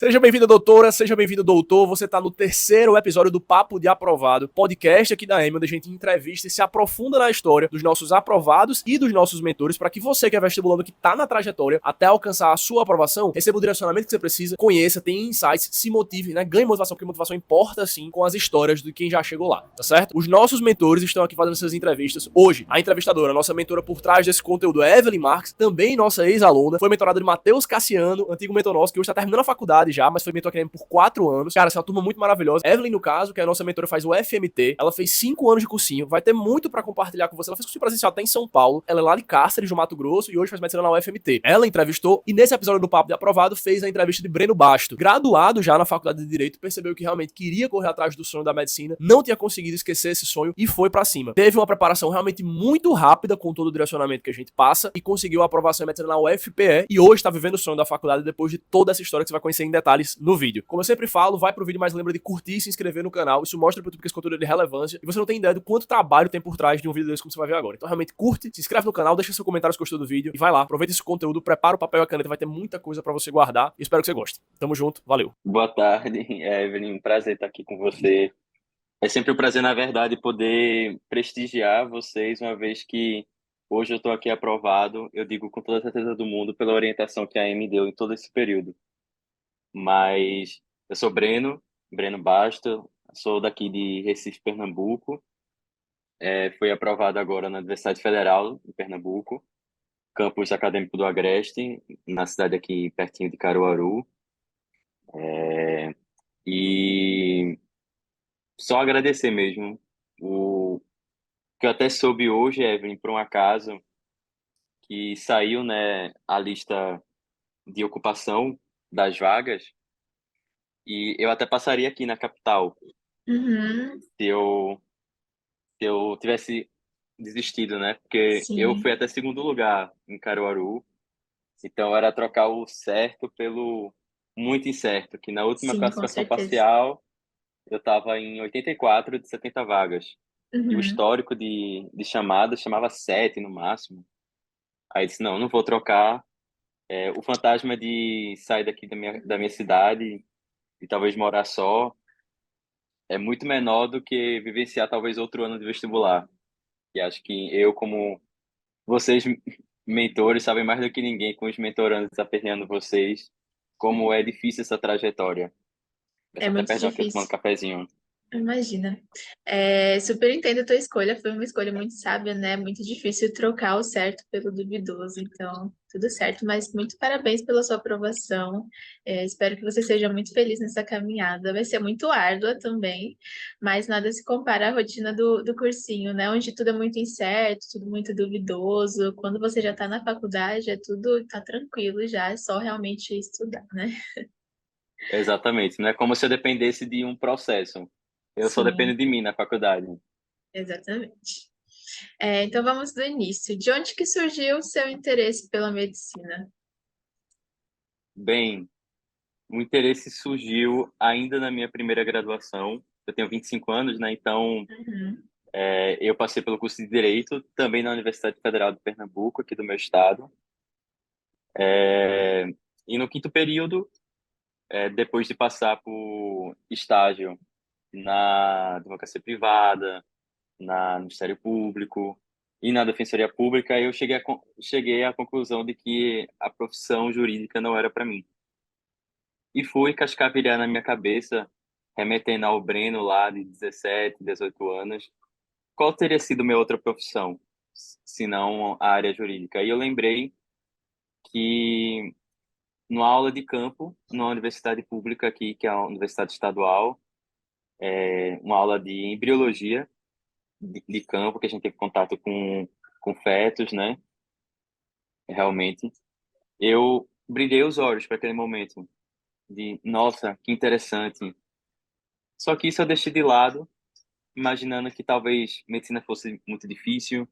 Seja bem-vinda, doutora, seja bem-vindo, doutor. Você está no terceiro episódio do Papo de Aprovado, podcast aqui da EMA, onde a gente entrevista e se aprofunda na história dos nossos aprovados e dos nossos mentores, para que você que é vestibulando, que está na trajetória até alcançar a sua aprovação, receba o direcionamento que você precisa, conheça, tenha insights, se motive, né? Ganhe motivação, porque motivação importa sim com as histórias de quem já chegou lá, tá certo? Os nossos mentores estão aqui fazendo essas entrevistas hoje. A entrevistadora, a nossa mentora por trás desse conteúdo é Evelyn Marques, também nossa ex-aluna, foi mentorada de Matheus Cassiano, antigo mentor nosso, que hoje está terminando a faculdade já, mas foi mentor acadêmico por 4 anos. Cara, essa é uma turma muito maravilhosa. Evelyn, no caso, que é a nossa mentora, faz o FMT. Ela fez 5 anos de cursinho. Vai ter muito pra compartilhar com você. Ela fez cursinho presencial até em São Paulo. Ela é lá de Cáceres, no Mato Grosso, e hoje faz medicina na UFMT. Ela entrevistou, e nesse episódio do Papo de Aprovado, fez a entrevista de Breno Basto. Graduado já na Faculdade de Direito, percebeu que realmente queria correr atrás do sonho da medicina, não tinha conseguido esquecer esse sonho e foi pra cima. Teve uma preparação realmente muito rápida com todo o direcionamento que a gente passa e conseguiu a aprovação em medicina na UFPE e hoje tá vivendo o sonho da faculdade depois de toda essa história que você vai conhecer em detalhes no vídeo. Como eu sempre falo, vai pro vídeo, mas lembra de curtir e se inscrever no canal. Isso mostra pro YouTube que esse conteúdo é de relevância e você não tem ideia do quanto trabalho tem por trás de um vídeo desse, como você vai ver agora. Então realmente curte, se inscreve no canal, deixa seu comentário se gostou do vídeo e vai lá, aproveita esse conteúdo, prepara o papel e a caneta, vai ter muita coisa pra você guardar e espero que você goste. Tamo junto, valeu. Boa tarde, Evelyn. Um prazer estar aqui com você. É sempre um prazer, na verdade, poder prestigiar vocês, uma vez que hoje eu estou aqui aprovado, eu digo com toda a certeza do mundo, pela orientação que a Amy deu em todo esse período. Mas eu sou Breno Basto, sou daqui de Recife, Pernambuco. Fui aprovado agora na Universidade Federal de Pernambuco, campus acadêmico do Agreste, na cidade aqui pertinho de Caruaru. E só agradecer mesmo. O que eu até soube hoje, Evelyn, por um acaso, que saiu, né, a lista de ocupação das vagas, e eu até passaria aqui na capital Uhum, se eu, se eu tivesse desistido, né? Porque eu sim, fui até segundo lugar em Caruaru, então era trocar o certo pelo muito incerto, que na última sim, com classificação certeza. parcial eu estava em 84 de 70 vagas. E o Uhum, histórico de chamadas chamava 7 no máximo. Aí eu disse, não, não vou trocar. O fantasma de sair daqui da minha cidade e talvez morar só é muito menor do que vivenciar talvez outro ano de vestibular. E acho que eu, como vocês, mentores, sabem mais do que ninguém com os mentorandos aperreando vocês, como é difícil essa trajetória. é Peço até muito perdão aqui tomando difícil. cafezinho. Imagina. Super entendo a tua escolha, foi uma escolha muito sábia, né? Muito difícil trocar o certo pelo duvidoso, então tudo certo, mas muito parabéns pela sua aprovação. Espero que você seja muito feliz nessa caminhada. Vai ser muito árdua também, mas nada se compara à rotina do cursinho, né? Onde tudo é muito incerto, tudo muito duvidoso. Quando você já está na faculdade, tudo tá tranquilo já, é só realmente estudar, né? Exatamente. Não é como se eu dependesse de um processo. Eu só dependo Sim, de mim na faculdade. exatamente. Então vamos do início. De onde que surgiu o seu interesse pela medicina? Bem, o interesse surgiu ainda na minha primeira graduação. Eu tenho 25 anos, né? Então, Uhum, eu passei pelo curso de Direito, também na Universidade Federal de Pernambuco, aqui do meu estado. É, e no quinto período, depois de passar por estágio na advocacia privada, no Ministério Público e na Defensoria Pública, eu cheguei à conclusão de que a profissão jurídica não era para mim. E fui cascavelhar na minha cabeça, remetendo ao Breno lá de 17, 18 anos, qual teria sido minha outra profissão, se não a área jurídica? E eu lembrei que numa aula de campo, numa universidade pública aqui, que é a Universidade Estadual, uma aula de embriologia de campo, que a gente teve contato com fetos, né? Realmente. Eu brilhei os olhos para aquele momento de, nossa, que interessante. Só que isso eu deixei de lado, imaginando que talvez medicina fosse muito difícil,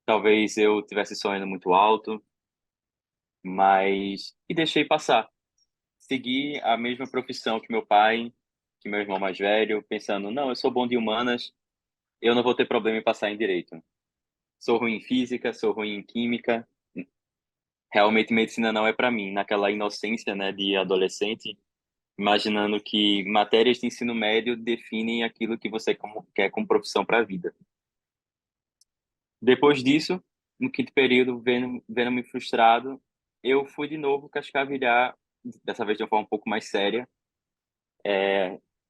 talvez eu tivesse sonhando muito alto, mas e deixei passar. Segui a mesma profissão que meu pai, que meu irmão mais velho, pensando, não, eu sou bom de humanas, eu não vou ter problema em passar em direito. Sou ruim em física, sou ruim em química, realmente medicina não é para mim. Naquela inocência, né, de adolescente, imaginando que matérias de ensino médio definem aquilo que você quer como profissão para a vida. Depois disso, no quinto período, vendo-me frustrado, eu fui de novo cascavilhar, dessa vez de uma forma um pouco mais séria,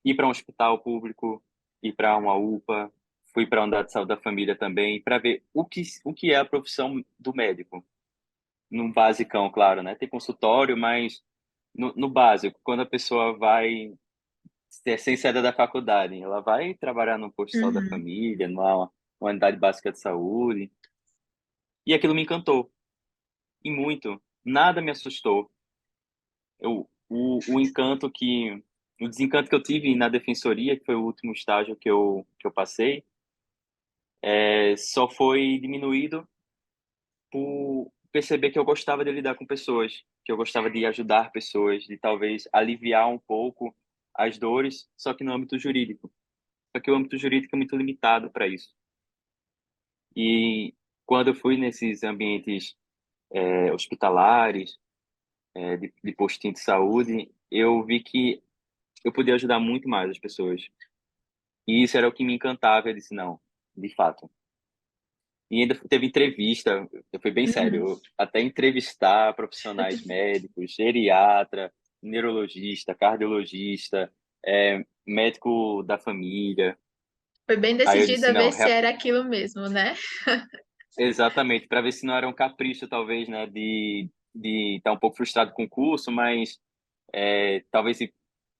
ir para um hospital público, ir para uma UPA, fui para a unidade de saúde da família também, para ver o que é a profissão do médico. No basicão, claro, né? Tem consultório, mas no básico, quando a pessoa vai ser sem saída da faculdade, ela vai trabalhar no posto de saúde da Uhum. família, numa unidade básica de saúde, e aquilo me encantou, e muito. Nada me assustou. O encanto o desencanto que eu tive na defensoria, que foi o último estágio que eu passei, só foi diminuído por perceber que eu gostava de lidar com pessoas, que eu gostava de ajudar pessoas, de talvez aliviar um pouco as dores, só que no âmbito jurídico. Só que o âmbito jurídico é muito limitado para isso. E quando eu fui nesses ambientes hospitalares, de postinho de saúde, eu vi que eu podia ajudar muito mais as pessoas. E isso era o que me encantava. Eu disse, não, de fato. E ainda teve entrevista, eu fui bem sério, Uhum. até entrevistar profissionais médicos, geriatra, neurologista, cardiologista, médico da família. Foi bem Aí eu decidido disse, a ver não, se era aquilo mesmo, né? exatamente, para ver se não era um capricho, talvez, né, de estar um pouco frustrado com o curso, mas talvez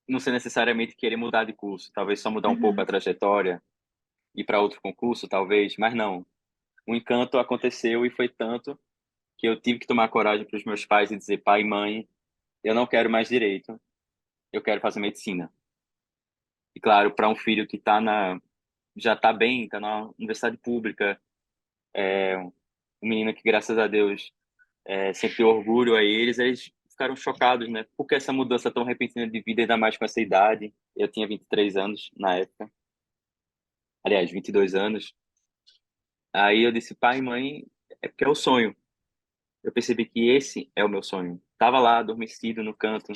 não ser necessariamente querer mudar de curso, talvez só mudar um pouco a Uhum. trajetória, ir para outro concurso, talvez, mas não. O encanto aconteceu e foi tanto que eu tive que tomar coragem para os meus pais e dizer, pai e mãe, eu não quero mais direito, eu quero fazer medicina. E claro, para um filho que já está bem, está na universidade pública, um menino que, graças a Deus, sempre deu orgulho a eles ficaram chocados, né? Por que essa mudança tão repentina de vida, ainda mais com essa idade? Eu tinha 23 anos na época, aliás, 22 anos. Aí eu disse, pai e mãe, é porque é o sonho. Eu percebi que esse é o meu sonho. Tava lá, adormecido no canto,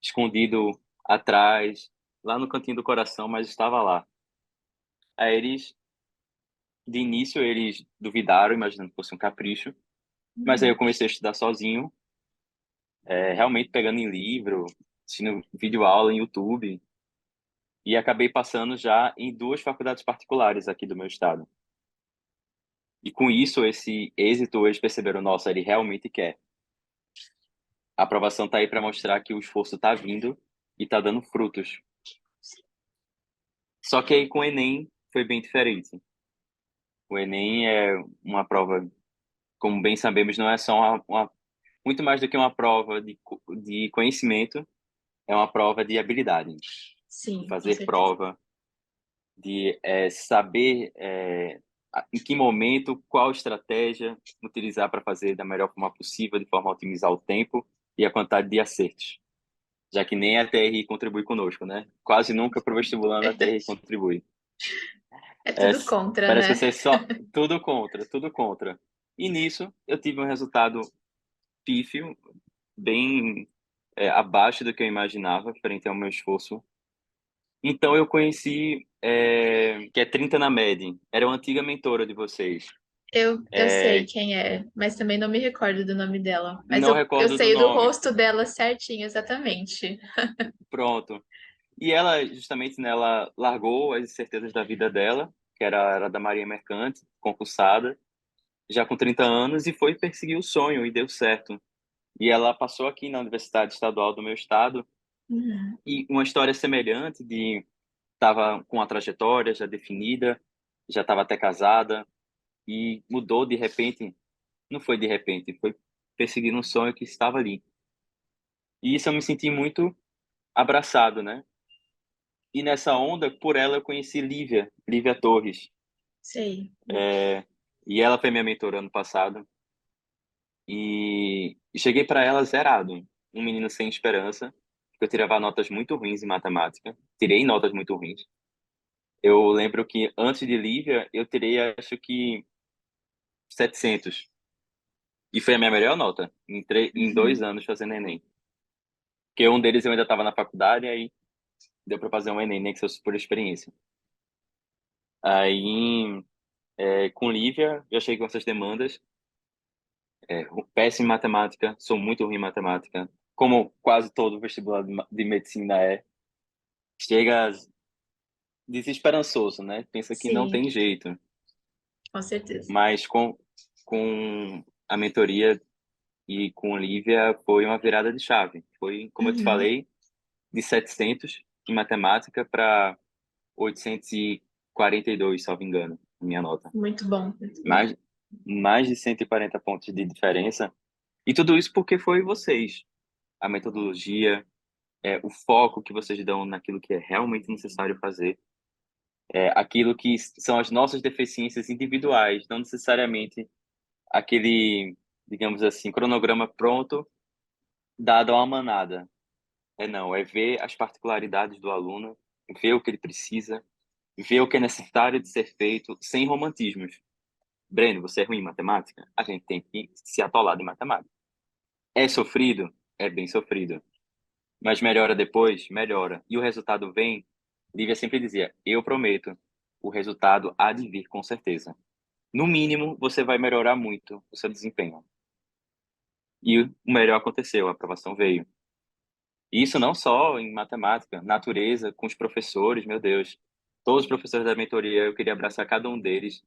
escondido atrás, lá no cantinho do coração, mas estava lá. Aí de início, eles duvidaram, imaginando que fosse um capricho, mas aí eu Uhum. comecei a estudar sozinho, realmente pegando em livro, assistindo videoaula em YouTube, e acabei passando já em duas faculdades particulares aqui do meu estado. E com isso, esse êxito, eles perceberam, nossa, ele realmente quer. A aprovação tá aí para mostrar que o esforço tá vindo e tá dando frutos. Só que aí com o Enem foi bem diferente. O Enem é uma prova, como bem sabemos, não é só muito mais do que uma prova de conhecimento, é uma prova de habilidade, de Sim, com fazer certeza. prova, de saber em que momento, qual estratégia utilizar para fazer da melhor forma possível, de forma a otimizar o tempo e a quantidade de acertos. Já que nem a TRI contribui conosco, né? Quase nunca para o vestibulando a TRI Verdade. contribui. É É, tudo contra, parece que né? você só tudo contra, tudo contra. E nisso eu tive um resultado pífio, bem abaixo do que eu imaginava frente ao meu esforço. Então eu conheci, que é 30 na MED, era uma antiga mentora de vocês. Eu sei quem é, mas também não me recordo do nome dela. Mas Não eu recordo do sei do nome, rosto dela certinho, exatamente. pronto. E ela, justamente, né, ela largou as incertezas da vida dela, que era da Marinha Mercante, concursada, já com 30 anos, e foi perseguir o sonho, e deu certo. E ela passou aqui na Universidade Estadual do meu estado, Uhum. e uma história semelhante de estava com a trajetória já definida, já estava até casada, e mudou de repente, não foi de repente, foi perseguindo um sonho que estava ali. E isso eu me senti muito abraçado, né? E nessa onda, por ela, eu conheci Lívia Torres. Sei. E ela foi minha mentora ano passado. E cheguei para ela zerado, um menino sem esperança, porque eu tirava notas muito ruins em matemática. Tirei notas muito ruins. Eu lembro que antes de Lívia, eu tirei, acho que 700. E foi a minha melhor nota em 2 Uhum. anos fazendo Enem. Porque um deles eu ainda estava na faculdade, aí deu para fazer um Enem, nem que fosse por experiência. Aí, com Lívia, já cheguei com essas demandas. Péssimo em matemática, sou muito ruim em matemática, como quase todo vestibular de medicina é. Chega desesperançoso, né? Pensa que não Sim, tem jeito. com certeza. Mas com a mentoria e com Olivia foi uma virada de chave. Foi, como eu te Uhum. falei, de 700 em matemática para 842, salvo engano, minha nota. Muito bom, muito bom. Mais, mais de 140 pontos de diferença. E tudo isso porque foi vocês. A metodologia, o foco que vocês dão naquilo que é realmente necessário fazer. Aquilo que são as nossas deficiências individuais, não necessariamente aquele, digamos assim, cronograma pronto, dado a uma manada. Não, é ver as particularidades do aluno, ver o que ele precisa, ver o que é necessário de ser feito, sem romantismos. Breno, você é ruim em matemática? A gente tem que se atolar de matemática. É sofrido? É bem sofrido. Mas melhora depois? Melhora. E o resultado vem? Lívia sempre dizia, eu prometo, o resultado há de vir com certeza. No mínimo, você vai melhorar muito o seu desempenho. E o melhor aconteceu, a aprovação veio. E isso não só em matemática, natureza, com os professores, meu Deus. Todos os professores da mentoria, eu queria abraçar cada um deles,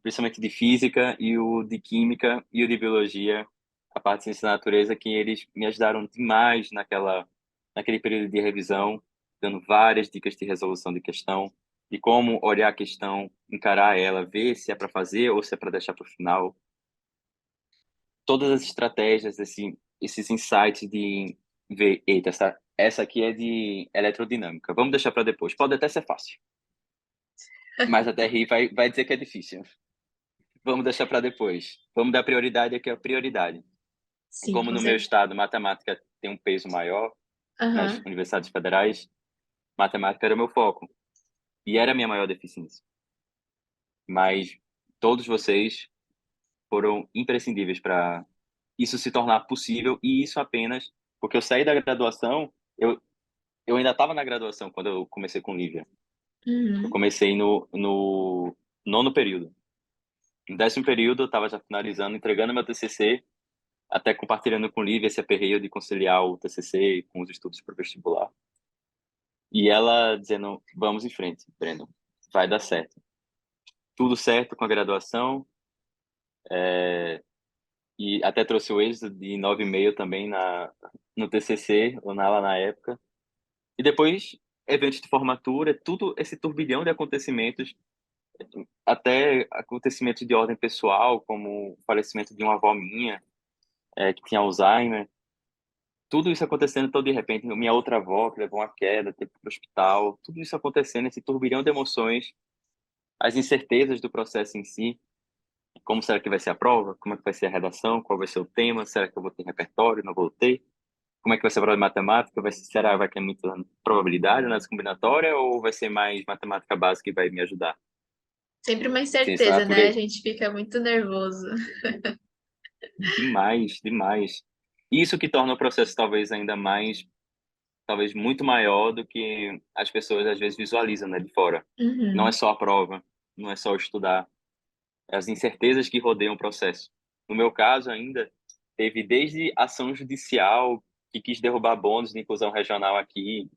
principalmente de física e o de química e o de biologia, a parte de ciência da natureza, que eles me ajudaram demais naquele período de revisão, dando várias dicas de resolução de questão, de como olhar a questão, encarar ela, ver se é para fazer ou se é para deixar para o final. Todas as estratégias, esses insights de ver, eita, essa aqui é de eletrodinâmica, vamos deixar para depois. Pode até ser fácil, mas a TRI vai dizer que é difícil. Vamos deixar para depois. Vamos dar prioridade aqui à prioridade. Sim, Como com no meu certeza. estado, matemática tem um peso maior nas Aham. universidades federais, matemática era o meu foco e era a minha maior deficiência. Mas todos vocês foram imprescindíveis para isso se tornar possível e isso apenas porque eu saí da graduação, eu ainda estava na graduação quando eu comecei com Lívia. Eu Uhum. comecei no nono período. No 10º período, eu estava já finalizando, entregando meu TCC, até compartilhando com Lívia esse aperreio de conciliar o TCC com os estudos para o vestibular. E ela dizendo, vamos em frente, Breno, vai dar certo. Tudo certo com a graduação, e até trouxe o êxito de 9,5 também no TCC, lá na época. E depois, eventos de formatura, tudo esse turbilhão de acontecimentos, até acontecimentos de ordem pessoal, como o falecimento de uma avó minha, que tinha Alzheimer. Tudo isso acontecendo, então, de repente, minha outra avó, que levou uma queda, teve para o hospital, tudo isso acontecendo, esse turbilhão de emoções, as incertezas do processo em si. Como será que vai ser a prova? Como é que vai ser a redação? Qual vai ser o tema? Será que eu vou ter repertório? Não vou ter? Como é que vai ser a prova de matemática? Vai ter muita probabilidade nas combinatórias ou vai ser mais matemática básica que vai me ajudar? Sempre uma Ciência da incerteza, né? A natureza, gente fica muito nervoso. demais, demais. Isso que torna o processo talvez ainda mais, talvez muito maior do que as pessoas às vezes visualizam, né, de fora. Não é Uhum. só a prova, não é só estudar, é as incertezas que rodeiam o processo. No meu caso ainda, teve desde ação judicial que quis derrubar bônus de inclusão regional aqui,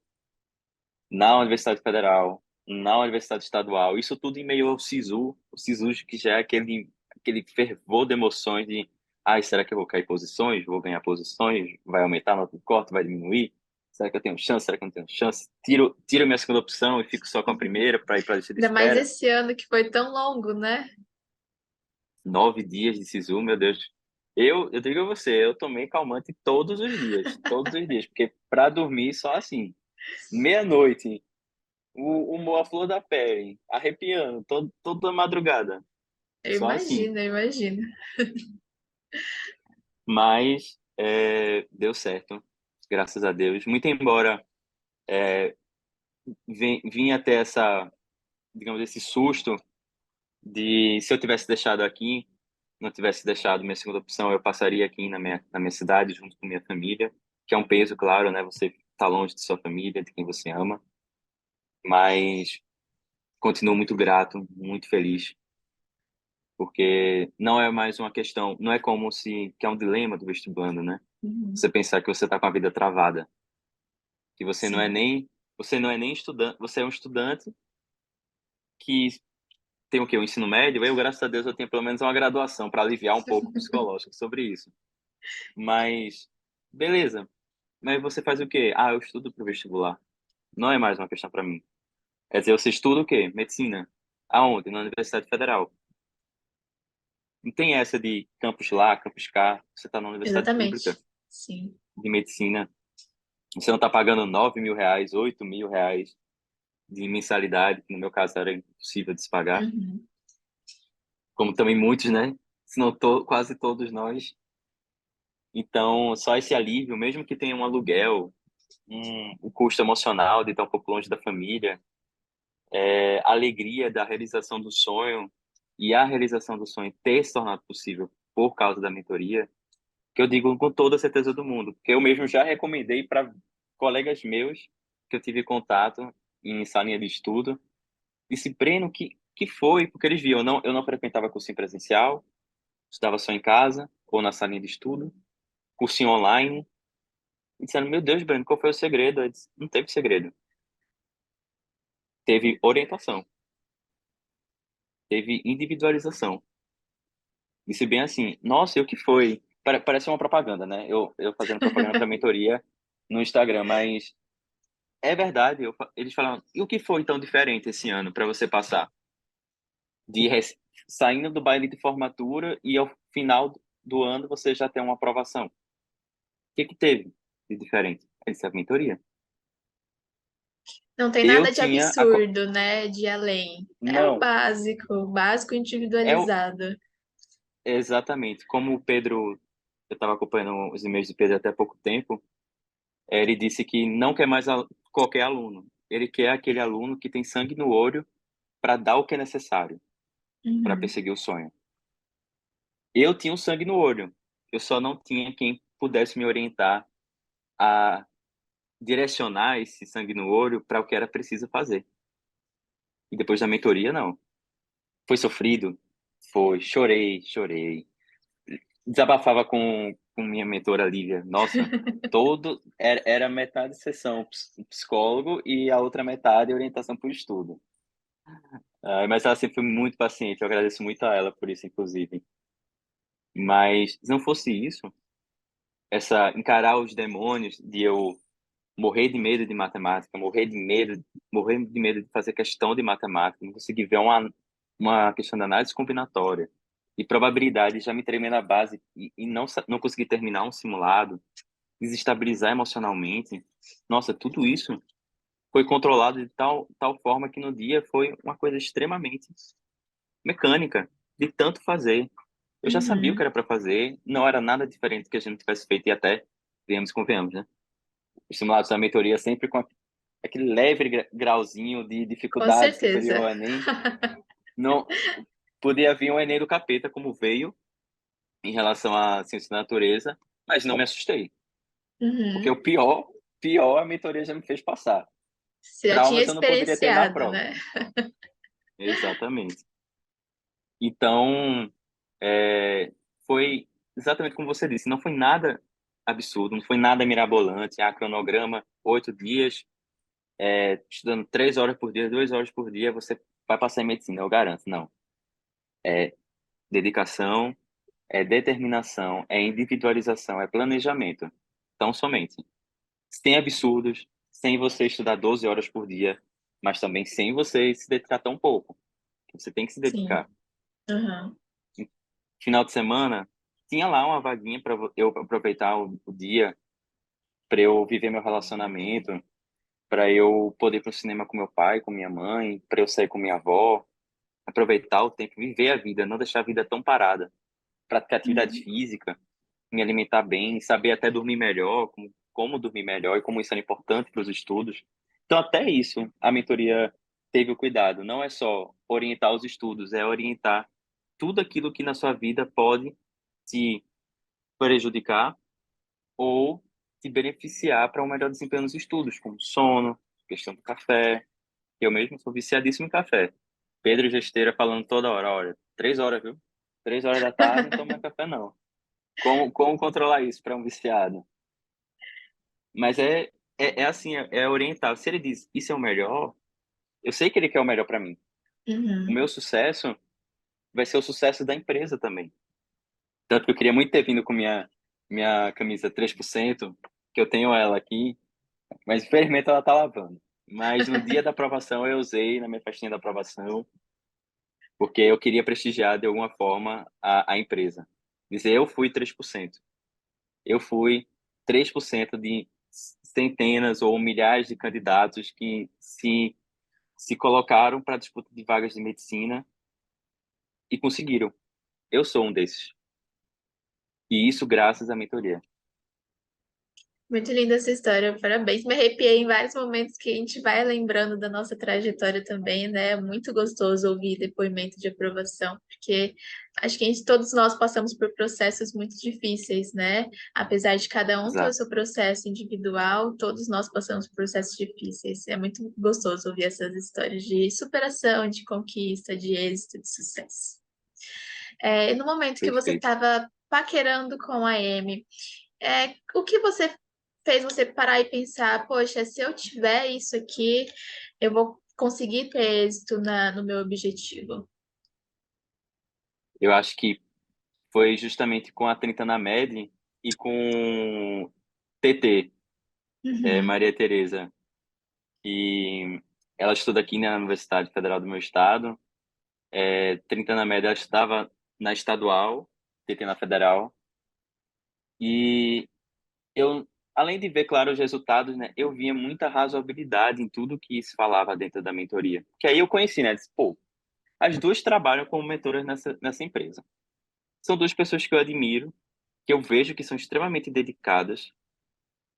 na Universidade Federal, na Universidade Estadual, isso tudo em meio ao SISU, o SISU que já é aquele fervor de emoções de, ai, será que eu vou cair posições? Vou ganhar posições? Vai aumentar a nota de corte? Vai diminuir? Será que eu tenho chance? Será que eu não tenho chance? Tiro a minha segunda opção e fico só com a primeira para ir para a lista de Ainda mais espera. esse ano que foi tão longo, né? 9 dias de SISU, meu Deus. Eu digo a você, eu tomei calmante todos os dias, porque para dormir só assim, meia-noite, a flor da pele, arrepiando, toda madrugada, Eu só assim. imagino, eu imagino. Mas deu certo, graças a Deus. Muito embora vinha até digamos, esse susto de se eu tivesse deixado aqui, não tivesse deixado minha segunda opção, eu passaria aqui na minha cidade junto com minha família. que é um peso, claro, né? Você tá longe de sua família, de quem você ama, mas continuo muito grato, muito feliz, porque não é mais uma questão, não é como se, que é um dilema do vestibulando, né? Uhum. Você pensar que você tá com a vida travada, que Sim. você não é nem estudante, você é um estudante que tem o quê? O ensino médio? Eu, graças a Deus, eu tenho pelo menos uma graduação para aliviar um pouco o psicológico sobre isso. Mas, beleza. Mas você faz o quê? Ah, eu estudo para o vestibular. Não é mais uma questão para mim. Quer dizer, você estuda o quê? Medicina. Aonde? Na Universidade Federal. Não tem essa de campus lá, campus cá. Você está na universidade pública Exatamente. Sim. de medicina. Você não está pagando R$ 9.000, R$ 8.000 de mensalidade, que no meu caso era impossível de se pagar. Uhum. Como também muitos, né? Se não quase todos nós. Então, só esse alívio, mesmo que tenha um aluguel, o custo emocional de estar um pouco longe da família, a alegria da realização do sonho e a realização do sonho ter se tornado possível por causa da mentoria, que eu digo com toda a certeza do mundo, porque eu mesmo já recomendei para colegas meus que eu tive contato em salinha de estudo, disse, Breno, que foi? Porque eles viam, eu não frequentava cursinho presencial, estudava só em casa ou na salinha de estudo, cursinho online, e disseram, meu Deus, Breno, qual foi o segredo? Eu disse, não teve segredo. Teve orientação, teve individualização. Disse bem assim, nossa, e o que foi? Parece uma propaganda, né? Eu fazendo propaganda para mentoria no Instagram, mas é verdade. Eles falaram, e o que foi tão diferente esse ano para você passar? De saindo do baile de formatura e ao final do ano você já tem uma aprovação. O que teve de diferente? Essa é a mentoria. Não tem Eu nada de tinha absurdo, né? De além. É não, o básico é o... individualizado. exatamente. Como o Pedro, eu estava acompanhando os e-mails do Pedro até há pouco tempo, ele disse que não quer mais qualquer aluno. Ele quer aquele aluno que tem sangue no olho para dar o que é necessário para Uhum. perseguir o sonho. Eu tinha um sangue no olho. Eu só não tinha quem pudesse me orientar a direcionar esse sangue no olho para o que era preciso fazer. E depois da mentoria, não. Foi sofrido? Foi. Chorei, chorei. Desabafava com minha mentora Lívia. Nossa, era metade sessão psicólogo e a outra metade orientação para o estudo. Mas ela sempre foi muito paciente, eu agradeço muito a ela por isso, inclusive. Mas se não fosse isso, essa encarar os demônios de eu morrer de medo de matemática, morrer de medo de fazer questão de matemática, não conseguir ver uma questão de análise combinatória e probabilidade já me tremer na base e não conseguir terminar um simulado, desestabilizar emocionalmente. Nossa, tudo isso foi controlado de tal forma que no dia foi uma coisa extremamente mecânica, de tanto fazer. Eu já sabia o que Uhum. era para fazer, não era nada diferente do que a gente tivesse feito e até, viemos e convenhamos, né? Os simulados da mentoria sempre com aquele leve grauzinho de Com dificuldade superior certeza. ao Enem. Não podia vir um Enem do capeta, como veio em relação à ciência da natureza, mas não me assustei, porque Uhum. o pior a mentoria já me fez passar. Você já tinha Traumas eu não poderia ter na experienciado, prova. né? Exatamente. Então, é, foi exatamente como você disse, não foi nada absurdo, não foi nada mirabolante. Cronograma, 8 dias, estudando 3 horas por dia, 2 horas por dia, você vai passar em medicina, eu garanto. Não. É dedicação, é determinação, é individualização, é planejamento. Então, somente. Sem absurdos, sem você estudar 12 horas por dia, mas também sem você se dedicar tão pouco. Você tem que se Sim. dedicar. Uhum. Final de semana, tinha lá uma vaguinha para eu aproveitar o dia, para eu viver meu relacionamento, para eu poder ir para o cinema com meu pai, com minha mãe, para eu sair com minha avó, aproveitar o tempo, viver a vida, não deixar a vida tão parada, praticar atividade Uhum. física, me alimentar bem, saber até dormir melhor, como dormir melhor e como isso é importante para os estudos. Então, até isso, a mentoria teve o cuidado. Não é só orientar os estudos, é orientar tudo aquilo que na sua vida pode te prejudicar ou te beneficiar para um melhor desempenho nos estudos, como sono, questão do café. Eu mesmo sou viciadíssimo em café. Pedro Gesteira falando toda hora, olha, 3 horas, viu? 3 horas da tarde não toma café, não. Como controlar isso para um viciado? Mas é assim, é orientar. Se ele diz, isso é o melhor, eu sei que ele quer o melhor para mim. O Uhum. meu sucesso vai ser o sucesso da empresa também. Tanto que eu queria muito ter vindo com minha camisa 3%, que eu tenho ela aqui, mas infelizmente ela tá lavando. Mas no dia da aprovação eu usei na minha festinha da aprovação, porque eu queria prestigiar de alguma forma a empresa. Dizer, eu fui 3%. Eu fui 3% de centenas ou milhares de candidatos que se colocaram para a disputa de vagas de medicina e conseguiram. Eu sou um desses. E isso graças à mentoria. Muito linda essa história, parabéns. Me arrepiei em vários momentos que a gente vai lembrando da nossa trajetória também, né? É muito gostoso ouvir depoimento de aprovação, porque acho que todos nós passamos por processos muito difíceis, né? Apesar de cada um ter o Exato. seu processo individual, todos nós passamos por processos difíceis. É muito gostoso ouvir essas histórias de superação, de conquista, de êxito, de sucesso. No momento que você Perfeito. estava paquerando com a Amy, o que você fez você parar e pensar, poxa, se eu tiver isso aqui, eu vou conseguir ter êxito no meu objetivo? Eu acho que foi justamente com a 30 na Med e com TT, Uhum, Maria Tereza. E ela estuda aqui na Universidade Federal do meu estado. 30 na Med ela estudava na estadual, TT na federal. E eu, além de ver, claro, os resultados, né, eu via muita razoabilidade em tudo que se falava dentro da mentoria. Que aí eu conheci, né, disse, pô, as duas trabalham como mentoras nessa empresa. São duas pessoas que eu admiro, que eu vejo que são extremamente dedicadas,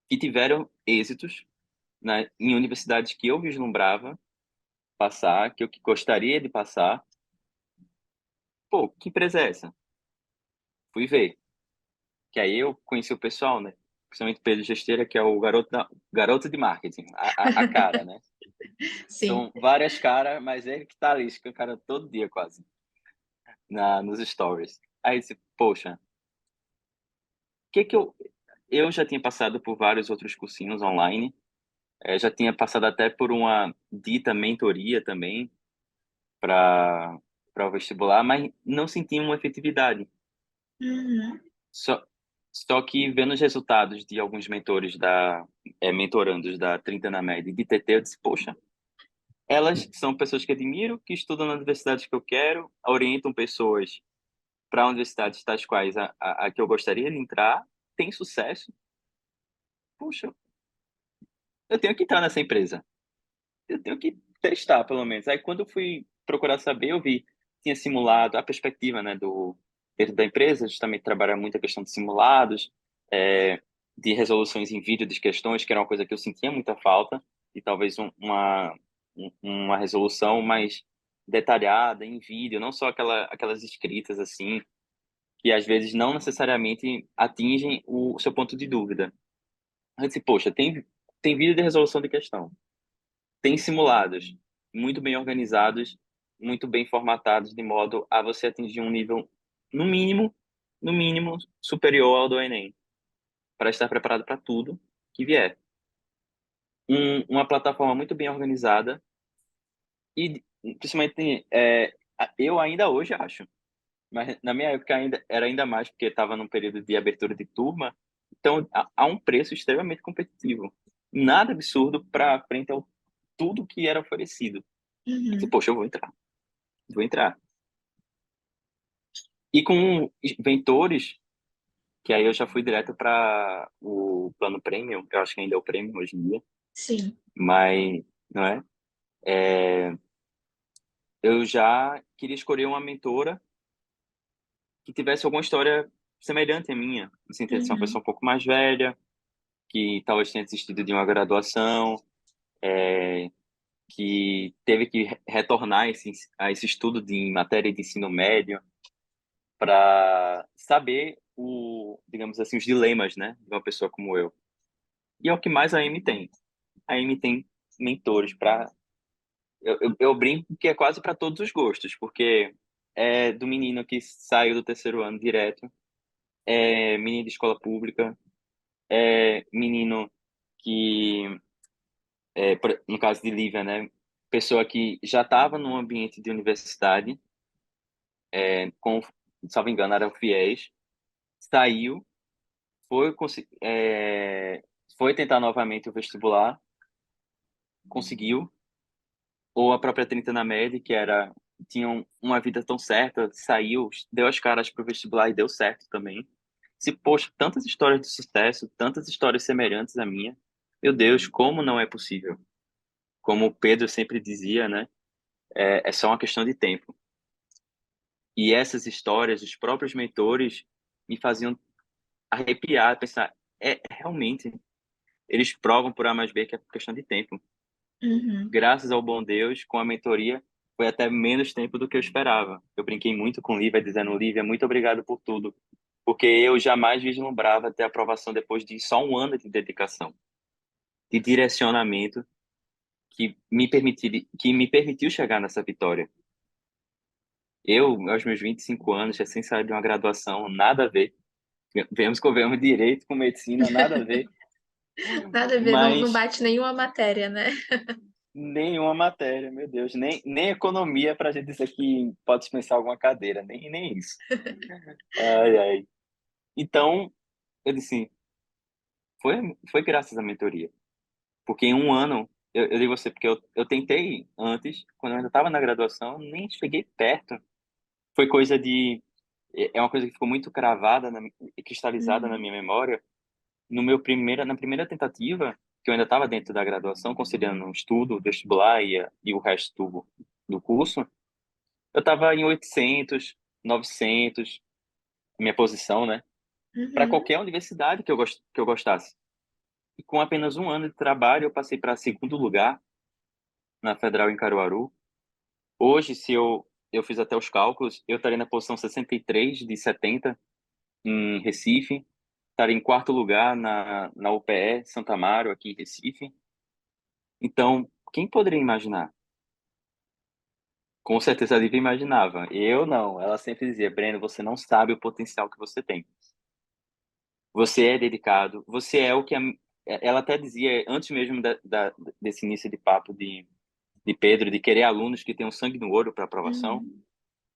que tiveram êxitos, né, em universidades que eu vislumbrava passar, que eu gostaria de passar. Pô, que empresa é essa? Fui ver. Que aí eu conheci o pessoal, né? Principalmente Pedro Gesteira, que é o garoto de marketing, a cara, né? sim. São várias caras, mas ele que tá ali, escancara todo dia quase, nos stories. Aí eu disse, poxa, que eu já tinha passado por vários outros cursinhos online, já tinha passado até por uma dita mentoria também para o vestibular, mas não sentia uma efetividade. Uhum, Só, só que vendo os resultados de alguns mentores mentorandos da 30 na média e de TT, eu disse, poxa, elas são pessoas que admiro, que estudam na universidade que eu quero, orientam pessoas para universidades tais quais a que eu gostaria de entrar, tem sucesso. Puxa, eu tenho que entrar nessa empresa. Eu tenho que testar, pelo menos. Aí, quando eu fui procurar saber, eu vi, tinha simulado a perspectiva, né, dentro da empresa, justamente trabalhar muito a questão de simulados, de resoluções em vídeo de questões, que era uma coisa que eu sentia muita falta, e talvez uma resolução mais detalhada em vídeo, não só aquelas escritas assim, que às vezes não necessariamente atingem o seu ponto de dúvida. Eu disse, poxa, tem vídeo de resolução de questão, tem simulados muito bem organizados, muito bem formatados, de modo a você atingir um nível, no mínimo, no mínimo, superior ao do Enem, para estar preparado para tudo que vier. Uma plataforma muito bem organizada e, principalmente, eu ainda hoje acho, mas na minha época era ainda mais, porque estava num período de abertura de turma, então há um preço extremamente competitivo. Nada absurdo para frente ao tudo que era oferecido. E, uhum. poxa, eu vou entrar. E com mentores, que aí eu já fui direto para o plano premium, eu acho que ainda é o premium hoje em dia, Sim. mas, não é? Eu já queria escolher uma mentora que tivesse alguma história semelhante à minha, no sentido de ser uma Uhum. pessoa um pouco mais velha, que talvez tenha desistido de uma graduação, que teve que retornar a esse estudo em matéria de ensino médio para saber digamos assim, os dilemas, né, de uma pessoa como eu. E é o que mais a Amy tem. A Amy tem mentores para. Eu brinco que é quase para todos os gostos, porque é do menino que saiu do terceiro ano direto, é menino de escola pública, é menino que, no caso de Lívia, né? Pessoa que já estava num ambiente de universidade, com, salvo engano, era o FIES, saiu, foi tentar novamente o vestibular, conseguiu, ou a própria Trinta na Med, que era, tinham uma vida tão certa, saiu, deu as caras pro vestibular e deu certo também. Se, poxa, tantas histórias de sucesso, tantas histórias semelhantes à minha, meu Deus, como não é possível? Como o Pedro sempre dizia, né? É só uma questão de tempo. E essas histórias, os próprios mentores, me faziam arrepiar, pensar, realmente, eles provam por A mais B que é questão de tempo. Uhum. Graças ao bom Deus, com a mentoria, foi até menos tempo do que eu esperava. Eu brinquei muito com Lívia, dizendo, Lívia, muito obrigado por tudo, porque eu jamais vislumbrava ter aprovação depois de só um ano de dedicação, de direcionamento que me permitiu chegar nessa vitória. Eu, aos meus 25 anos, recém saí de uma graduação, nada a ver. Vemos que vemos direito com medicina, nada a ver, Nada a ver, não mas bate nenhuma matéria, né? nenhuma matéria, meu Deus, nem economia para a gente dizer que pode dispensar alguma cadeira, nem isso. Ai, ai. Então, eu disse, foi graças à mentoria. Porque em um ano, eu digo você, porque eu tentei antes, quando eu ainda estava na graduação, nem cheguei perto. Foi coisa de. É uma coisa que ficou muito cravada, cristalizada na Uhum. minha memória. Na primeira tentativa, que eu ainda estava dentro da graduação, considerando o estudo, vestibular e o resto do curso, eu estava em 800, 900, minha posição, né? Para Uhum. qualquer universidade que eu gostasse. E com apenas um ano de trabalho, eu passei para segundo lugar na Federal em Caruaru. Hoje, se eu fiz até os cálculos, eu estaria na posição 63 de 70 em Recife, estaria em quarto lugar na UPE Santa Amaro, aqui em Recife. Então, quem poderia imaginar? Com certeza a Lívia imaginava. Eu não. Ela sempre dizia, Breno, você não sabe o potencial que você tem. Você é dedicado, você é o que ela até dizia antes mesmo desse início de papo de Pedro, de querer alunos que tenham sangue no olho para aprovação. Uhum.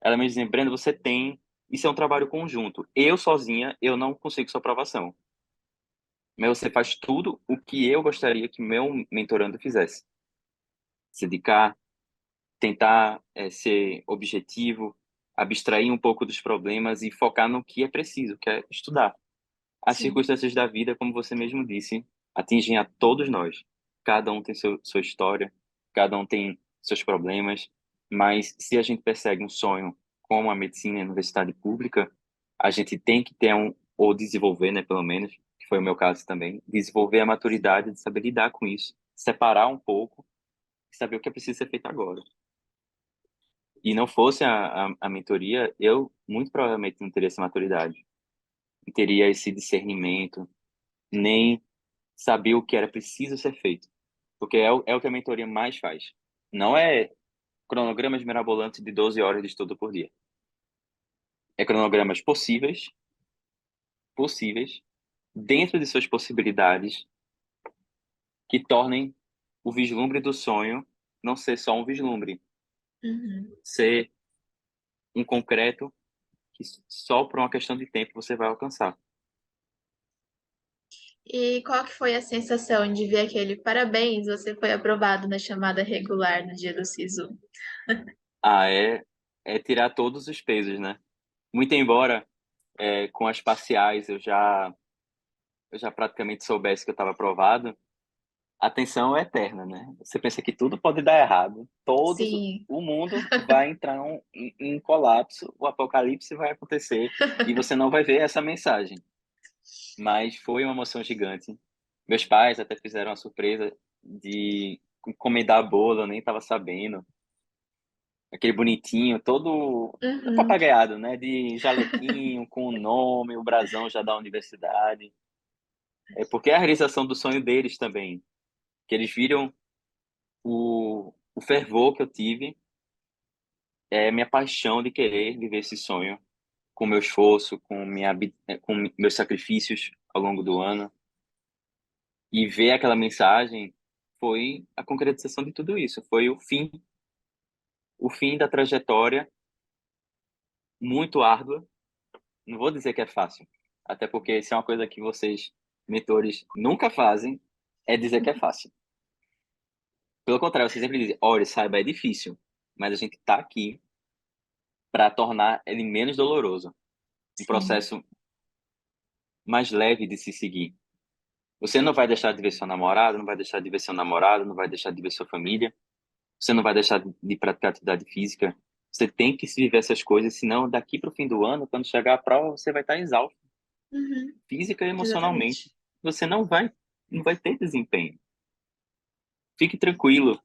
Ela me dizia, Breno, você tem, isso é um trabalho conjunto. Eu sozinha, eu não consigo sua aprovação. Mas você faz tudo o que eu gostaria que meu mentorando fizesse. Se dedicar, tentar ser objetivo, abstrair um pouco dos problemas e focar no que é preciso, que é estudar. As Sim, circunstâncias da vida, como você mesmo disse, atingem a todos nós. Cada um tem sua história, cada um tem seus problemas, mas se a gente persegue um sonho como a medicina e a universidade pública, a gente tem que ter ou desenvolver, né, pelo menos, que foi o meu caso também, desenvolver a maturidade de saber lidar com isso, separar um pouco e saber o que é preciso ser feito agora. E não fosse a mentoria, eu muito provavelmente não teria essa maturidade, não teria esse discernimento, nem saber o que era preciso ser feito. Porque é o que a mentoria mais faz. Não é cronogramas mirabolantes de 12 horas de estudo por dia. É cronogramas possíveis, dentro de suas possibilidades, que tornem o vislumbre do sonho não ser só um vislumbre, uhum. ser um concreto que só por uma questão de tempo você vai alcançar. E qual que foi a sensação de ver aquele parabéns, você foi aprovado na chamada regular no dia do SISU? Ah, é tirar todos os pesos, né? Muito embora com as parciais eu já praticamente soubesse que eu estava aprovado, a tensão é eterna, né? Você pensa que tudo pode dar errado, Sim. o mundo vai entrar em colapso, o apocalipse vai acontecer e você não vai ver essa mensagem. Mas foi uma emoção gigante. Meus pais até fizeram uma surpresa de encomendar bolo, eu nem estava sabendo. Aquele bonitinho, todo Uhum. papagaiado, né? De jalequinho, com o nome, o brasão já da universidade. É porque é a realização do sonho deles também, que eles viram o fervor que eu tive, minha paixão de querer viver esse sonho, com meu esforço, com meus sacrifícios ao longo do ano. E ver aquela mensagem foi a concretização de tudo isso, foi o fim da trajetória muito árdua. Não vou dizer que é fácil, até porque se é uma coisa que vocês, mentores, nunca fazem, é dizer que é fácil. Pelo contrário, vocês sempre dizem, olha, saiba, é difícil, mas a gente está aqui para tornar ele menos doloroso, um Sim. processo mais leve de se seguir. Você não vai deixar de ver seu namorado, não vai deixar de ver seu namorado, não vai deixar de ver sua família, você não vai deixar de praticar atividade física. Você tem que se viver essas coisas, senão daqui para o fim do ano, quando chegar a prova, você vai estar exausto, Uhum, física e emocionalmente. exatamente. Você não vai ter desempenho. Fique tranquilo.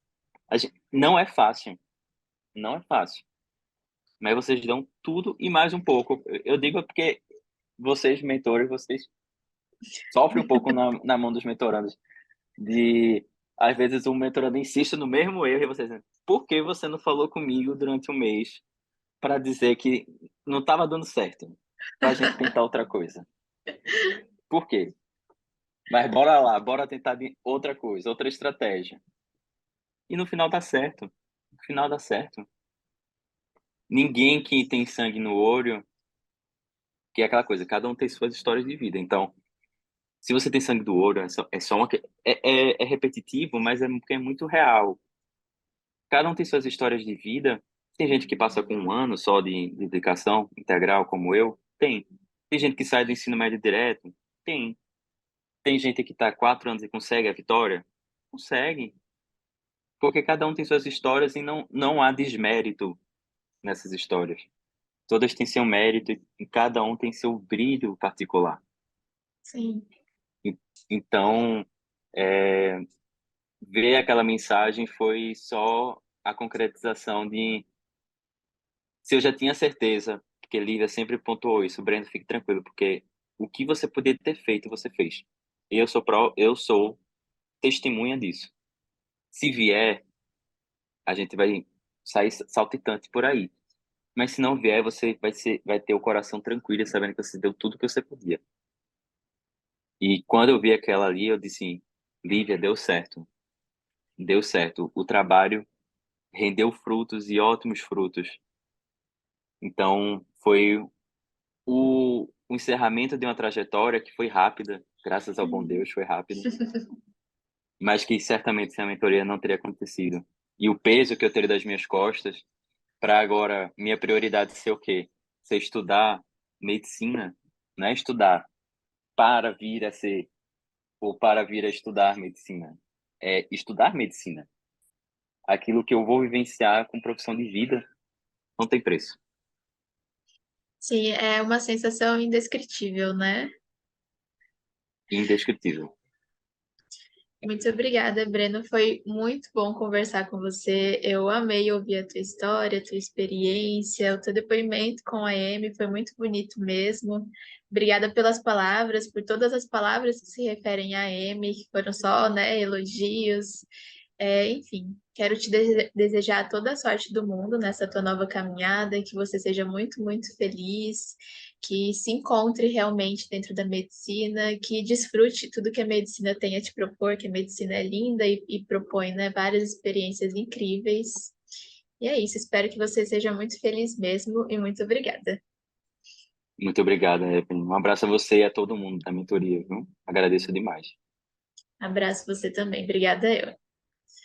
Não é fácil, não é fácil. Mas vocês dão tudo e mais um pouco. Eu digo porque vocês, mentores, vocês sofrem um pouco na mão dos mentorandos. Às vezes, o mentorando insiste no mesmo erro e vocês dizem, por que você não falou comigo durante um mês para dizer que não estava dando certo, para a gente tentar outra coisa? Por quê? Mas bora lá, bora tentar de outra coisa, outra estratégia. E no final dá certo. No final dá certo. Ninguém que tem sangue no olho, que é aquela coisa, cada um tem suas histórias de vida. Então, se você tem sangue do olho, é só uma. É repetitivo, mas porque é muito real. Cada um tem suas histórias de vida. Tem gente que passa com um ano só de dedicação integral, como eu. Tem. Tem gente que sai do ensino médio direto. Tem. Tem gente que está 4 anos e consegue a vitória. Consegue. Porque cada um tem suas histórias e não há desmérito nessas histórias. Todas têm seu mérito e cada um tem seu brilho particular. Sim. E- Então, é, ver aquela mensagem foi só a concretização de. Se eu já tinha certeza, porque Lívia sempre pontuou isso, Breno, fique tranquilo, porque o que você podia ter feito, você fez. E eu sou testemunha disso. Se vier, a gente vai sair saltitante por aí. Mas se não vier, você vai ter o coração tranquilo, sabendo que você deu tudo que você podia. E quando eu vi aquela ali, eu disse, Lívia, deu certo. Deu certo. O trabalho rendeu frutos e ótimos frutos. Então, foi o encerramento de uma trajetória que foi rápida, graças ao bom Uhum. Deus, foi rápido, mas que certamente sem a mentoria não teria acontecido. E o peso que eu teria das minhas costas para agora minha prioridade ser o quê? Ser estudar medicina, não é estudar para vir a ser ou para vir a estudar medicina, é estudar medicina. Aquilo que eu vou vivenciar com profissão de vida não tem preço. Sim, é uma sensação indescritível, né? Indescritível. Muito obrigada, Breno. Foi muito bom conversar com você. Eu amei ouvir a tua história, a tua experiência, o teu depoimento com a Amy. Foi muito bonito mesmo. Obrigada pelas palavras, por todas as palavras que se referem à Amy, que foram só, né, elogios. Enfim, quero te desejar toda a sorte do mundo nessa tua nova caminhada, que você seja muito, muito feliz, que se encontre realmente dentro da medicina, que desfrute tudo que a medicina tem a te propor, que a medicina é linda e propõe, né, várias experiências incríveis. E é isso, espero que você seja muito feliz mesmo e muito obrigada. Muito obrigado, Evelyn. Um abraço a você e a todo mundo da mentoria, viu? Agradeço demais. Abraço você também. Obrigada eu.